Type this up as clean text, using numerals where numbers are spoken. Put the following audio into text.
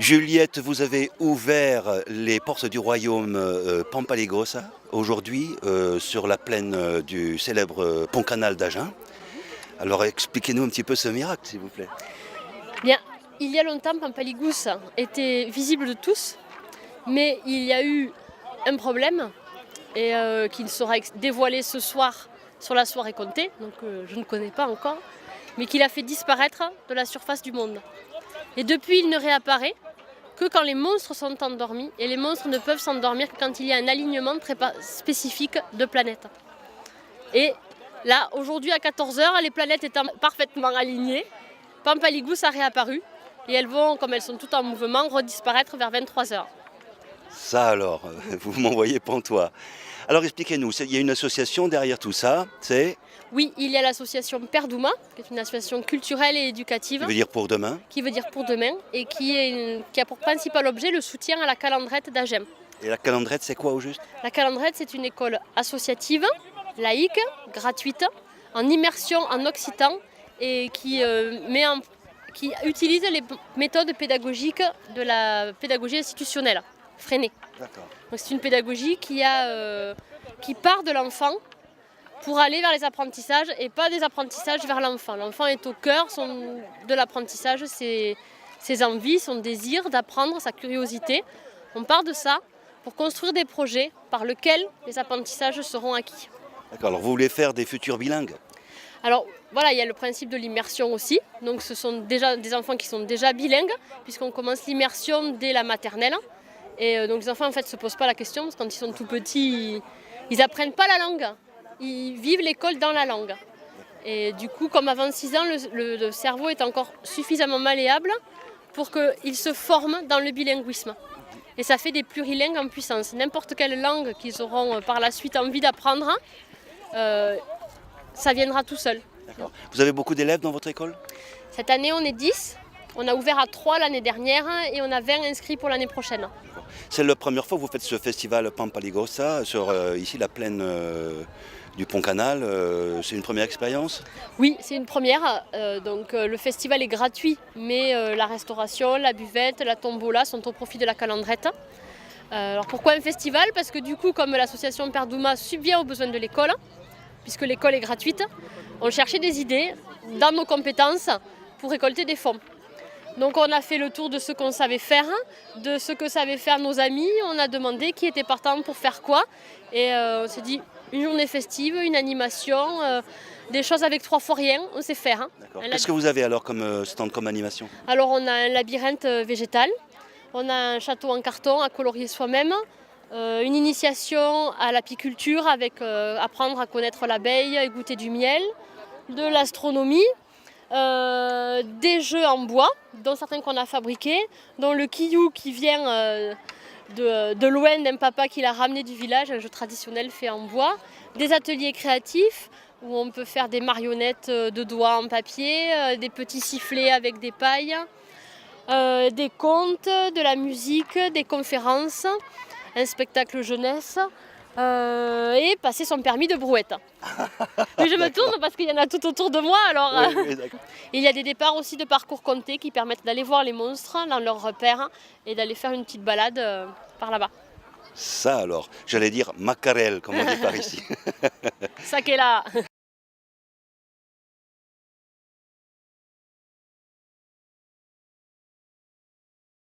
Juliette, vous avez ouvert les portes du royaume Pampaligosa aujourd'hui sur la plaine du célèbre pont canal d'Agen. Alors expliquez-nous un petit peu ce miracle, s'il vous plaît. Bien, il y a longtemps, Pampaligus était visible de tous, mais il y a eu un problème et qui sera dévoilé ce soir sur la soirée comptée, donc je ne connais pas encore, mais qu'il a fait disparaître de la surface du monde. Et depuis, il ne réapparaît que quand les monstres sont endormis, et les monstres ne peuvent s'endormir que quand il y a un alignement très spécifique de planètes. Et là, aujourd'hui à 14 h, les planètes étant parfaitement alignées, Pampaligus a réapparu, et elles vont, comme elles sont toutes en mouvement, redisparaître vers 23 h. Ça alors, vous m'envoyez pantois. Alors expliquez-nous, il y a une association derrière tout ça, c'est... Oui, il y a l'association Perdouma, qui est une association culturelle et éducative. Qui veut dire pour demain. Qui veut dire pour demain, et qui a pour principal objet le soutien à la Calandrette d'Agen. Et la Calandrette, c'est quoi au juste? La Calandrette, c'est une école associative, laïque, gratuite, en immersion en occitan, et qui utilise les méthodes pédagogiques de la pédagogie institutionnelle, Freinet. D'accord. Donc c'est une pédagogie qui part de l'enfant pour aller vers les apprentissages et pas des apprentissages vers l'enfant. L'enfant est au cœur de l'apprentissage, ses envies, son désir d'apprendre, sa curiosité. On part de ça pour construire des projets par lesquels les apprentissages seront acquis. D'accord, alors vous voulez faire des futurs bilingues? Alors voilà, il y a le principe de l'immersion aussi. Donc ce sont déjà des enfants qui sont déjà bilingues, puisqu'on commence l'immersion dès la maternelle. Et donc les enfants en fait se posent pas la question, parce que quand ils sont tout petits, ils n'apprennent pas la langue. Ils vivent l'école dans la langue. Et du coup, comme avant 6 ans, le cerveau est encore suffisamment malléable pour qu'il se forme dans le bilinguisme. Et ça fait des plurilingues en puissance. N'importe quelle langue qu'ils auront par la suite envie d'apprendre, ça viendra tout seul. D'accord. Vous avez beaucoup d'élèves dans votre école? Cette année, on est 10. On a ouvert à 3 l'année dernière et on a 20 inscrits pour l'année prochaine. C'est la première fois que vous faites ce festival Pampaligosa sur ici la plaine du Pont Canal. C'est une première expérience? Oui, c'est une première. Le festival est gratuit, mais la restauration, la buvette, la tombola sont au profit de la Calandrette. Alors pourquoi un festival? Parce que du coup, comme l'association Perdouma subvient aux besoins de l'école, puisque l'école est gratuite, on cherchait des idées dans nos compétences pour récolter des fonds. Donc on a fait le tour de ce qu'on savait faire, de ce que savaient faire nos amis. On a demandé qui était partant pour faire quoi. Et on s'est dit une journée festive, une animation, des choses avec 3 fois rien, on sait faire. D'accord. Qu'est-ce que vous avez alors comme stand, comme animation? Alors on a un labyrinthe végétal, on a un château en carton à colorier soi-même, une initiation à l'apiculture avec apprendre à connaître l'abeille et goûter du miel, de l'astronomie. Des jeux en bois, dont certains qu'on a fabriqués, dont le Kiyou qui vient de loin d'un papa qui l'a ramené du village, un jeu traditionnel fait en bois, des ateliers créatifs où on peut faire des marionnettes de doigts en papier, des petits sifflets avec des pailles, des contes, de la musique, des conférences, un spectacle jeunesse. Et passer son permis de brouette. Mais je me tourne parce qu'il y en a tout autour de moi. Alors, Oui, il y a des départs aussi de parcours comptés qui permettent d'aller voir les monstres dans leurs repères et d'aller faire une petite balade par là-bas. Ça alors, j'allais dire macarel, comme on dit par ici. Ça qu'est là.